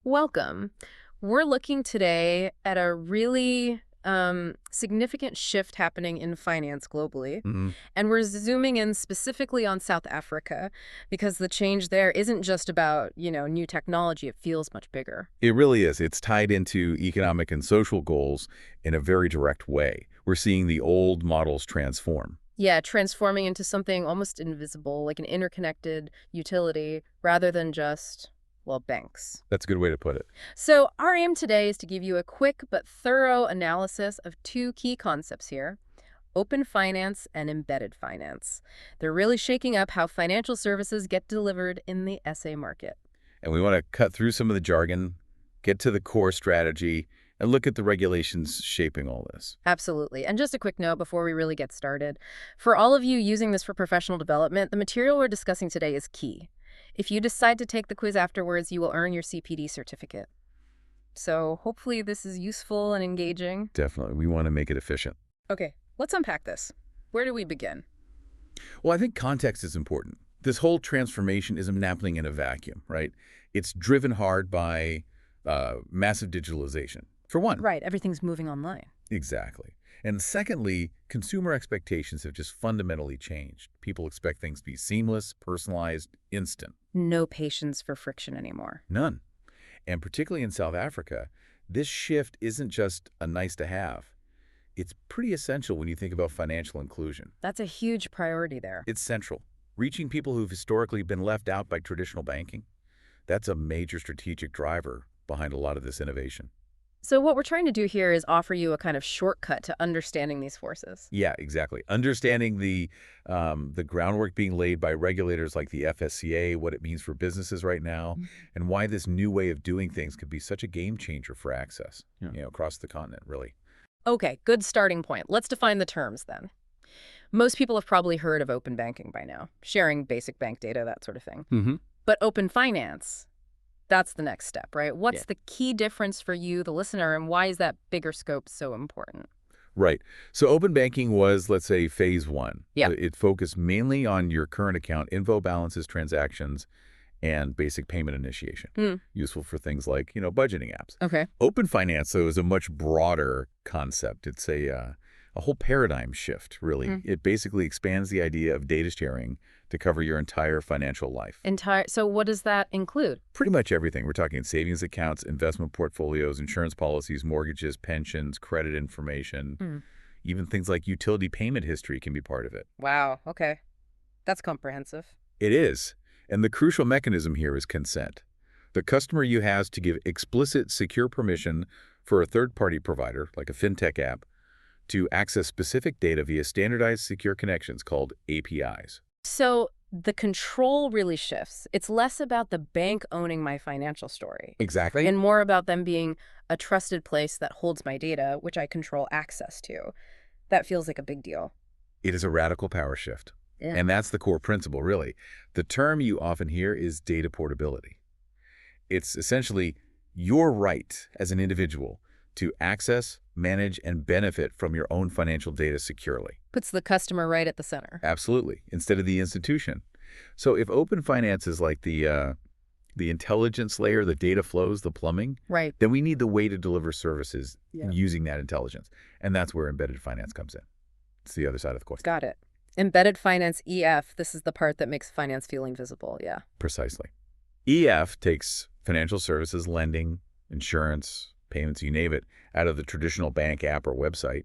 Welcome. We're looking today at a really significant shift happening in finance globally. hmm And we're zooming in specifically on South Africa because the change there isn't just about, new technology. It feels much bigger. It really is. It's tied into economic and social goals in a very direct way. We're seeing the old models transform. Yeah, transforming into something almost invisible, like an interconnected utility, rather than just, well, banks. That's a good way to put it. So our aim today is to give you a quick but thorough analysis of two key concepts here: open finance and embedded finance. They're really shaking up how financial services get delivered in the SA market. And we want to cut through some of the jargon, get to the core strategy, and look at the regulations shaping all this. Absolutely. And just a quick note before we really get started. For all of you using this for professional development, the material we're discussing today is key. If you decide to take the quiz afterwards, you will earn your CPD certificate. So hopefully this is useful and engaging. Definitely. We want to make it efficient. Okay, let's unpack this. Where do we begin? Well, I think context is important. This whole transformation isn't happening in a vacuum, right? It's driven hard by massive digitalization, for one. Right, everything's moving online. Exactly. And secondly, consumer expectations have just fundamentally changed. People expect things to be seamless, personalized, instant. No patience for friction anymore. None. And particularly in South Africa, this shift isn't just a nice to have. It's pretty essential when you think about financial inclusion. That's a huge priority there. It's central. Reaching people who've historically been left out by traditional banking, that's a major strategic driver behind a lot of this innovation. So what we're trying to do here is offer you a kind of shortcut to understanding these forces. Yeah, exactly. Understanding the groundwork being laid by regulators like the FSCA, what it means for businesses right now, and why this new way of doing things could be such a game changer for access, across the continent, really. Okay, good starting point. Let's define the terms then. Most people have probably heard of open banking by now, sharing basic bank data, that sort of thing. Mm-hmm. But open finance, that's the next step, right? What's Yeah. the key difference for you, the listener, and why is that bigger scope so important? Right. So open banking was, let's say, phase one. Yeah. It focused mainly on your current account info, balances, transactions, and basic payment initiation. Useful for things like, budgeting apps. Okay. Open finance, though, is a much broader concept. It's a whole paradigm shift, really. It basically expands the idea of data sharing to cover your entire financial life. So what does that include? Pretty much everything. We're talking savings accounts, investment portfolios, insurance policies, mortgages, pensions, credit information. Even things like utility payment history can be part of it. Wow, okay. That's comprehensive. It is. And the crucial mechanism here is consent. The customer you has to give explicit, secure permission for a third-party provider, like a fintech app, to access specific data via standardized secure connections called APIs. So the control really shifts. It's less about the bank owning my financial story Exactly. and more about them being a trusted place that holds my data, which I control access to. That feels like a big deal. It is a radical power shift. Yeah. And that's the core principle, really. The term you often hear is data portability. It's essentially your right as an individual to access, manage, and benefit from your own financial data securely. Puts the customer right at the center. Absolutely, instead of the institution. So if open finance is like the intelligence layer, the data flows, the plumbing, Right. then we need the way to deliver services Yeah. using that intelligence. And that's where embedded finance comes in. It's the other side of the coin. Got it. Embedded finance, EF, this is the part that makes finance feel invisible, yeah. Precisely. EF takes financial services, lending, insurance, payments, you name it, out of the traditional bank app or website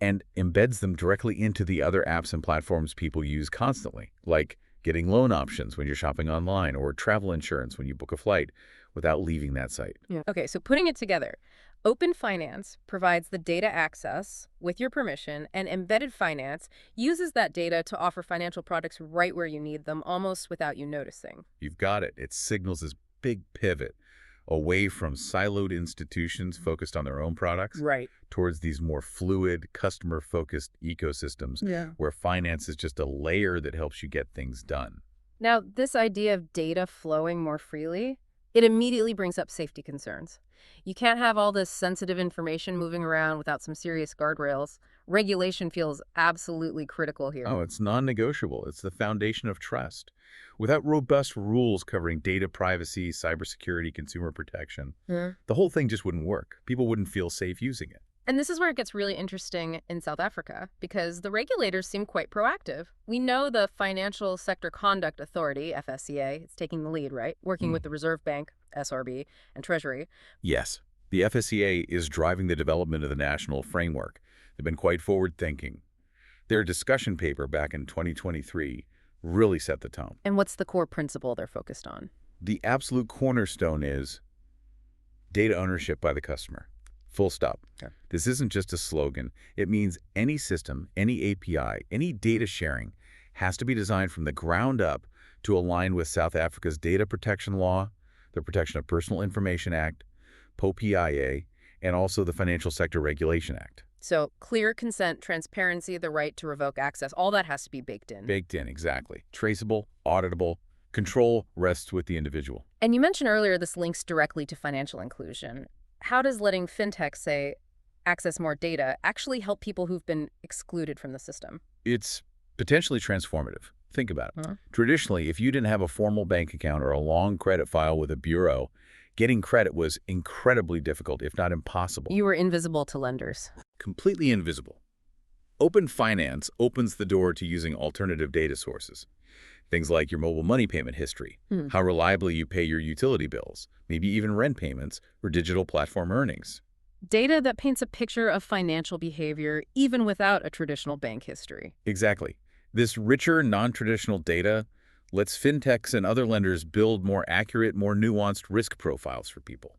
and embeds them directly into the other apps and platforms people use constantly, like getting loan options when you're shopping online or travel insurance when you book a flight without leaving that site. Yeah. Okay, so putting it together, open finance provides the data access with your permission, and embedded finance uses that data to offer financial products right where you need them, almost without you noticing. You've got it. It signals this big pivot away from siloed institutions focused on their own products Right. towards these more fluid, customer-focused ecosystems Yeah. where finance is just a layer that helps you get things done. Now, this idea of data flowing more freely, It immediately brings up safety concerns. You can't have all this sensitive information moving around without some serious guardrails. Regulation feels absolutely critical here. Oh, it's non-negotiable. It's the foundation of trust. Without robust rules covering data privacy, cybersecurity, consumer protection, the whole thing just wouldn't work. People wouldn't feel safe using it. And this is where it gets really interesting in South Africa, because the regulators seem quite proactive. We know the Financial Sector Conduct Authority, FSCA, it's taking the lead, right? Working with the Reserve Bank, SRB, and Treasury. Yes, the FSCA is driving the development of the national framework. They've been quite forward-thinking. Their discussion paper back in 2023 really set the tone. And what's the core principle they're focused on? The absolute cornerstone is data ownership by the customer. Full stop. Okay. This isn't just a slogan. It means any system, any API, any data sharing has to be designed from the ground up to align with South Africa's data protection law, the Protection of Personal Information Act, POPIA, and also the Financial Sector Regulation Act. So clear consent, transparency, the right to revoke access, all that has to be baked in. Baked in, exactly. Traceable, auditable, control rests with the individual. And you mentioned earlier this links directly to financial inclusion. How does letting fintech, say, access more data actually help people who've been excluded from the system? It's potentially transformative. Think about it. Traditionally, if you didn't have a formal bank account or a long credit file with a bureau, getting credit was incredibly difficult, if not impossible. You were invisible to lenders. Completely invisible. Open finance opens the door to using alternative data sources. Things like your mobile money payment history, how reliably you pay your utility bills, maybe even rent payments or digital platform earnings. Data that paints a picture of financial behavior even without a traditional bank history. Exactly. This richer, non-traditional data lets fintechs and other lenders build more accurate, more nuanced risk profiles for people.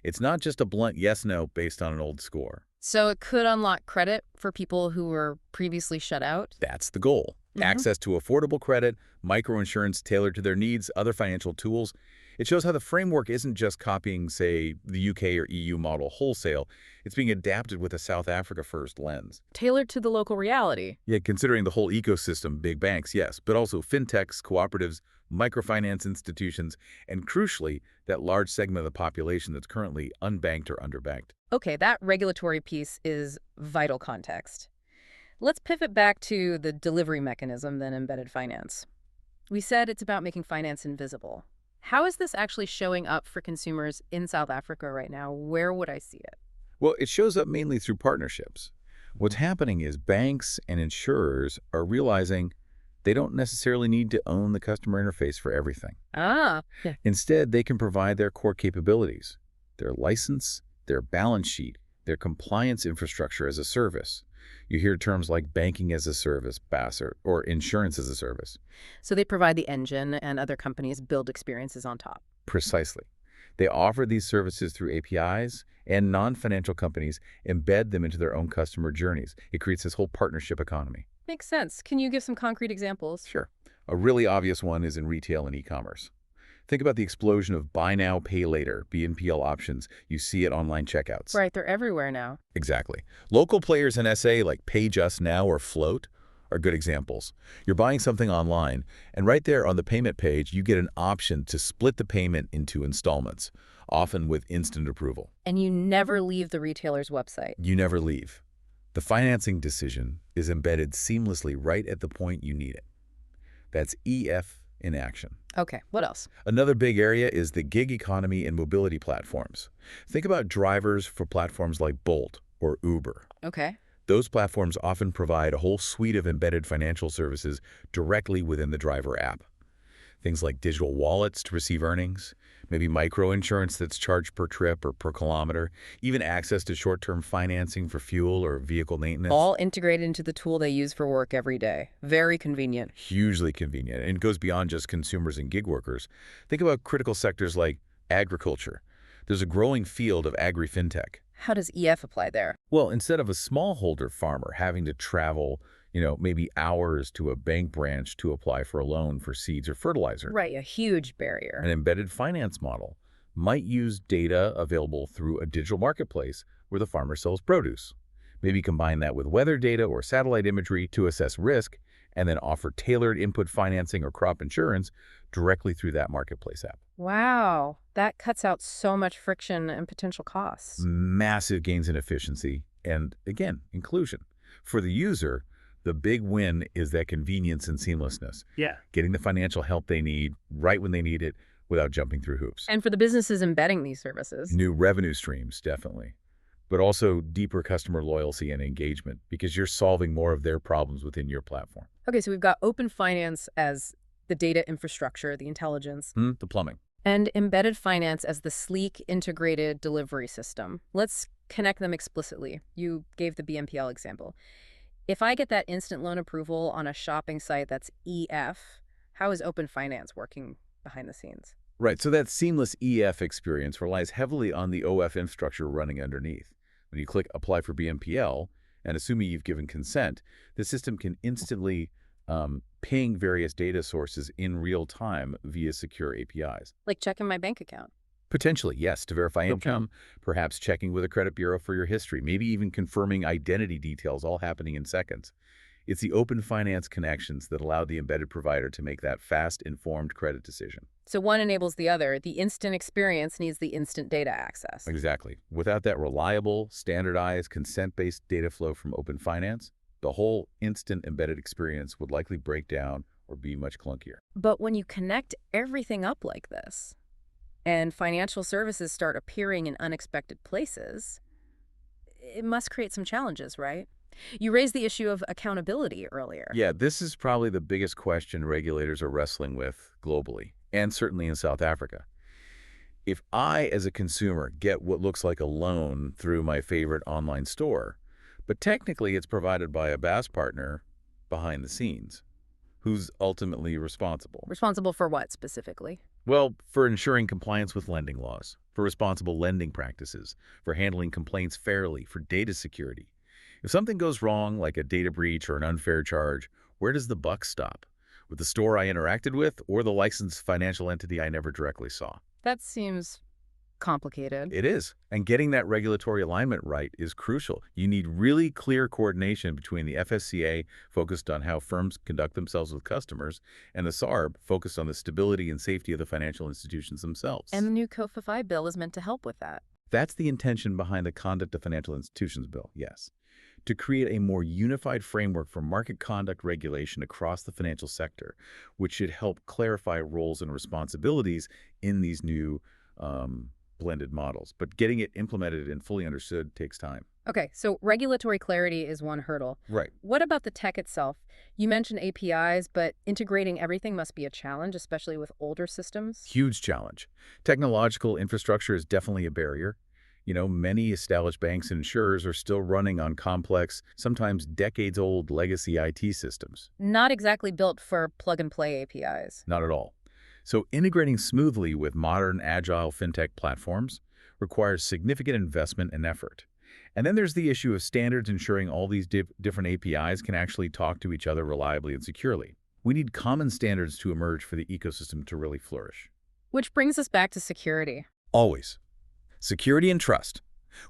It's not just a blunt yes-no based on an old score. So it could unlock credit for people who were previously shut out? That's the goal. Access to affordable credit, microinsurance tailored to their needs, other financial tools. It shows how the framework isn't just copying, say, the UK or EU model wholesale. It's being adapted with a South Africa-first lens. Tailored to the local reality. Yeah, considering the whole ecosystem, big banks, yes, but also fintechs, cooperatives, microfinance institutions, and crucially, that large segment of the population that's currently unbanked or underbanked. Okay, that regulatory piece is vital context. Let's pivot back to the delivery mechanism, then embedded finance. We said it's about making finance invisible. How is this actually showing up for consumers in South Africa right now? Where would I see it? Well, it shows up mainly through partnerships. What's happening is banks and insurers are realizing they don't necessarily need to own the customer interface for everything. Yeah. Instead, they can provide their core capabilities, their license, their balance sheet, their compliance infrastructure as a service. You hear terms like banking as a service, BaaS, or insurance as a service. So they provide the engine and other companies build experiences on top. Precisely. They offer these services through APIs, and non-financial companies embed them into their own customer journeys. It creates this whole partnership economy. Makes sense. Can you give some concrete examples? Sure. A really obvious one is in retail and e-commerce. Think about the explosion of buy now, pay later, BNPL options you see at online checkouts. Right, they're everywhere now. Exactly. Local players in SA like Pay Just Now or Float are good examples. You're buying something online, and right there on the payment page, you get an option to split the payment into installments, often with instant approval. And you never leave the retailer's website. You never leave. The financing decision is embedded seamlessly right at the point you need it. That's EF in action. Okay, what else? Another big area is the gig economy and mobility platforms. Think about drivers for platforms like Bolt or Uber. Okay. Those platforms often provide a whole suite of embedded financial services directly within the driver app. Things like digital wallets to receive earnings, maybe micro-insurance that's charged per trip or per kilometer, even access to short-term financing for fuel or vehicle maintenance. All integrated into the tool they use for work every day. Very convenient. Hugely convenient, and it goes beyond just consumers and gig workers. Think about critical sectors like agriculture. There's a growing field of agri-fintech. How does EF apply there? Well, instead of a smallholder farmer having to travel, maybe hours to a bank branch to apply for a loan for seeds or fertilizer. Right, a huge barrier. An embedded finance model might use data available through a digital marketplace where the farmer sells produce. Maybe combine that with weather data or satellite imagery to assess risk, and then offer tailored input financing or crop insurance directly through that marketplace app. Wow, that cuts out so much friction and potential costs. Massive gains in efficiency and, again, inclusion. For the user, the big win is that convenience and seamlessness, Yeah. getting the financial help they need right when they need it without jumping through hoops. And for the businesses embedding these services. New revenue streams, definitely, but also deeper customer loyalty and engagement because you're solving more of their problems within your platform. Okay, so we've got open finance as the data infrastructure, the intelligence, The plumbing. and embedded finance as the sleek, integrated delivery system. Let's connect them explicitly. You gave the BNPL example. If I get that instant loan approval on a shopping site that's EF, how is open finance working behind the scenes? Right, so that seamless EF experience relies heavily on the OF infrastructure running underneath. When you click Apply for BNPL, and assuming you've given consent, the system can instantly ping various data sources in real time via secure APIs. Like checking my bank account. Potentially, yes, to verify Okay. income, perhaps checking with a credit bureau for your history, maybe even confirming identity details, all happening in seconds. It's the open finance connections that allow the embedded provider to make that fast, informed credit decision. So one enables the other. The instant experience needs the instant data access. Exactly. Without that reliable, standardized, consent-based data flow from open finance, the whole instant embedded experience would likely break down or be much clunkier. But when you connect everything up like this, and financial services start appearing in unexpected places, it must create some challenges, right? You raised the issue of accountability earlier. Yeah, this is probably the biggest question regulators are wrestling with globally, and certainly in South Africa. If I, as a consumer, get what looks like a loan through my favorite online store, but technically it's provided by a BaaS partner behind the scenes, who's ultimately responsible? Responsible for what specifically? Well, for ensuring compliance with lending laws, for responsible lending practices, for handling complaints fairly, for data security. If something goes wrong, like a data breach or an unfair charge, where does the buck stop? With the store I interacted with or the licensed financial entity I never directly saw? That seems complicated. It is. And getting that regulatory alignment right is crucial. You need really clear coordination between the FSCA, focused on how firms conduct themselves with customers, and the SARB, focused on the stability and safety of the financial institutions themselves. And the new COFFI bill is meant to help with that. That's the intention behind the Conduct of Financial Institutions Bill, yes. To create a more unified framework for market conduct regulation across the financial sector, which should help clarify roles and responsibilities in these new blended models. But getting it implemented and fully understood takes time. Okay, so regulatory clarity is one hurdle. Right. What about the tech itself? You mentioned APIs, but integrating everything must be a challenge, especially with older systems. Huge challenge. Technological infrastructure is definitely a barrier. Many established banks and insurers are still running on complex, sometimes decades-old legacy IT systems. Not exactly built for plug-and-play APIs. Not at all. So integrating smoothly with modern, agile fintech platforms requires significant investment and effort. And then there's the issue of standards ensuring all these different APIs can actually talk to each other reliably and securely. We need common standards to emerge for the ecosystem to really flourish. Which brings us back to security. Always. Security and trust.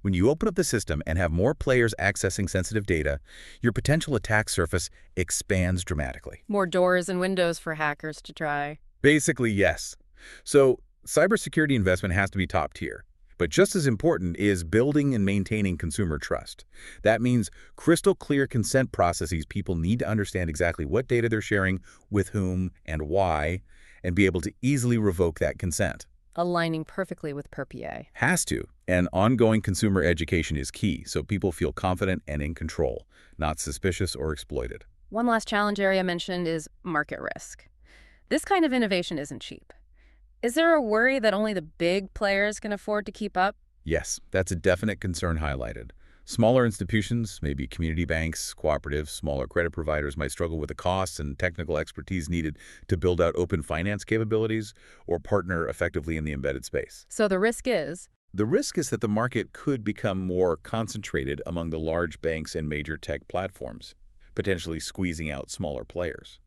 When you open up the system and have more players accessing sensitive data, your potential attack surface expands dramatically. More doors and windows for hackers to try. Basically, yes. So cybersecurity investment has to be top tier. But just as important is building and maintaining consumer trust. That means crystal clear consent processes. People need to understand exactly what data they're sharing, with whom, and why, and be able to easily revoke that consent. Aligning perfectly with PERPA. Has to. And ongoing consumer education is key, so people feel confident and in control, not suspicious or exploited. One last challenge area mentioned is market risk. This kind of innovation isn't cheap. Is there a worry that only the big players can afford to keep up? Yes, that's a definite concern highlighted. Smaller institutions, maybe community banks, cooperatives, smaller credit providers might struggle with the costs and technical expertise needed to build out open finance capabilities or partner effectively in the embedded space. So the risk is? The risk is that the market could become more concentrated among the large banks and major tech platforms, potentially squeezing out smaller players.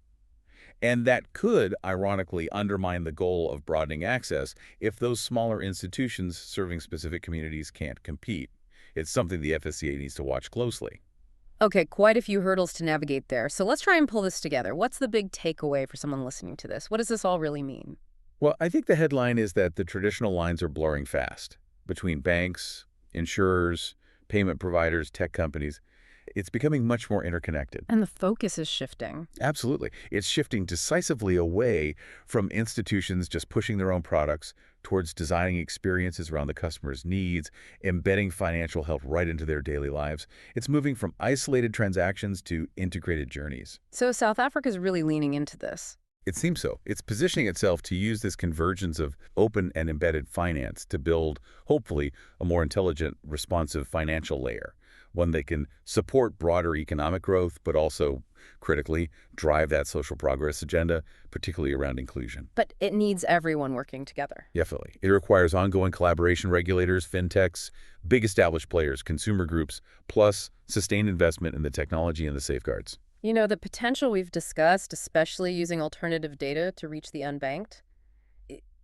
And that could, ironically, undermine the goal of broadening access if those smaller institutions serving specific communities can't compete. It's something the FSCA needs to watch closely. Okay, quite a few hurdles to navigate there. So let's try and pull this together. What's the big takeaway for someone listening to this? What does this all really mean? Well, I think the headline is that the traditional lines are blurring fast between banks, insurers, payment providers, tech companies. It's becoming much more interconnected. And the focus is shifting. Absolutely. It's shifting decisively away from institutions just pushing their own products towards designing experiences around the customer's needs, embedding financial health right into their daily lives. It's moving from isolated transactions to integrated journeys. So South Africa is really leaning into this. It seems so. It's positioning itself to use this convergence of open and embedded finance to build, hopefully, a more intelligent, responsive financial layer, one that can support broader economic growth, but also, critically, drive that social progress agenda, particularly around inclusion. But it needs everyone working together. Definitely. It requires ongoing collaboration, regulators, fintechs, big established players, consumer groups, plus sustained investment in the technology and the safeguards. You know, the potential we've discussed, especially using alternative data to reach the unbanked,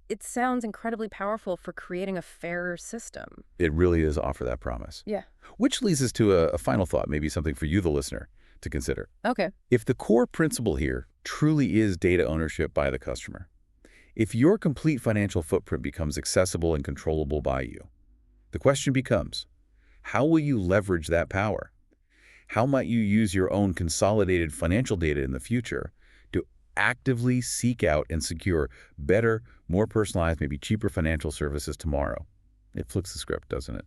it sounds incredibly powerful for creating a fairer system. It really does offer that promise. Yeah. Which leads us to a final thought, maybe something for you, the listener, to consider. Okay. If the core principle here truly is data ownership by the customer, if your complete financial footprint becomes accessible and controllable by you, the question becomes, how will you leverage that power? How might you use your own consolidated financial data in the future to actively seek out and secure better, more personalized, maybe cheaper financial services tomorrow? It flips the script, doesn't it?